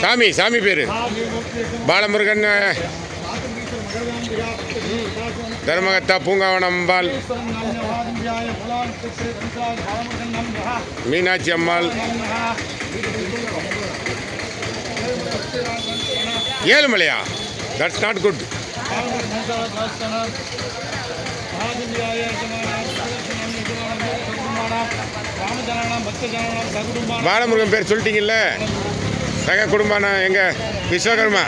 சாமி சாமி பேர் பாலமுருகன் தர்மகத்தா பூங்காவனம் அம்பாள் மீனாட்சி அம்மாள் ஏழுமலையா தட்ஸ் நாட் குட் பாலமுருகன் பேர் சொல்லிட்டீங்கல்ல சக குடும்பானா எங்க விஸ்வகர்மா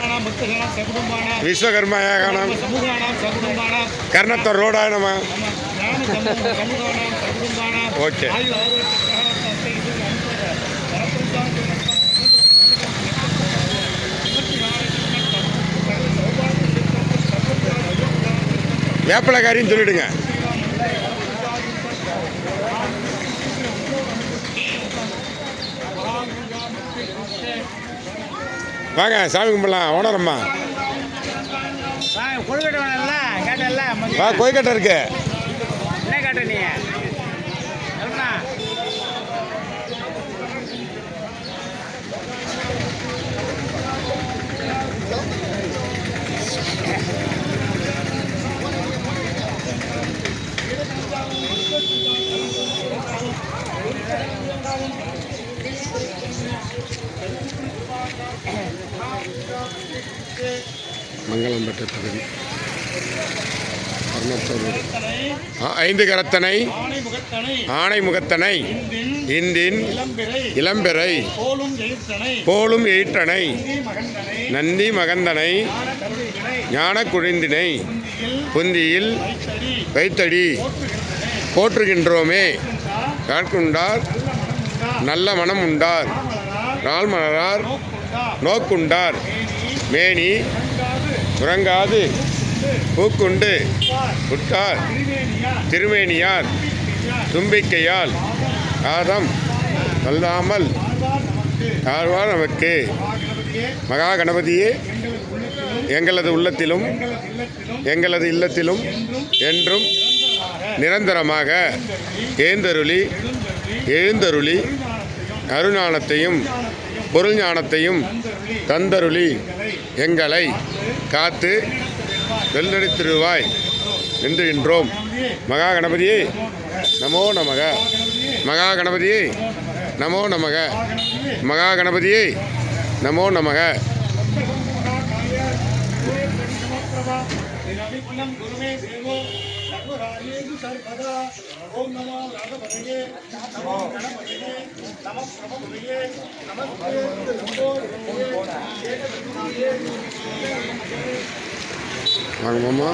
விஸ்வகர்மா யாகனம் கர்ணத்தூர் ரோடானமா ஓகே வேப்பலக்காரின்னு சொல்லிடுங்க. வாங்க சாமி கும்பிடலாம். ஓனரம்மா வா, கொய்கட்டை இருக்கு. என்ன கட்ட நீ மங்களம் பெற்ற பகுதி ஐந்து கரத்தனை ஆணை முகத்தனை இந்தின் இளம்பெறை போலும் எயிற்றனை நந்தி மகந்தனை ஞான குழிந்தினை புந்தியில் வைத்தடி போற்றுகின்றோமே. காட்குண்டார் நல்ல மனம் உண்டார் நாள் மலரார் நோக்குண்டார் மேனி உறங்காது பூக்குண்டு உட்கார் திருமேனியார் தும்பிக்கையால் ஆதம் வல்லாமல் ஆழ்வார் நமக்கு. மகா கணபதியே, எங்களது உள்ளத்திலும் எங்களது இல்லத்திலும் என்றும் நிரந்தரமாக எழுந்தருளி அருஞானத்தையும் பொருள் ஞானத்தையும் தந்தருளி எங்களை காத்து வெள்ளடித்திருவாய் நின்றுகின்றோம். மகா கணபதியே நமோ நமக. மகா கணபதியே நமோ நமக. மகா கணபதியே நமோ நமக. வாங்க மாமா.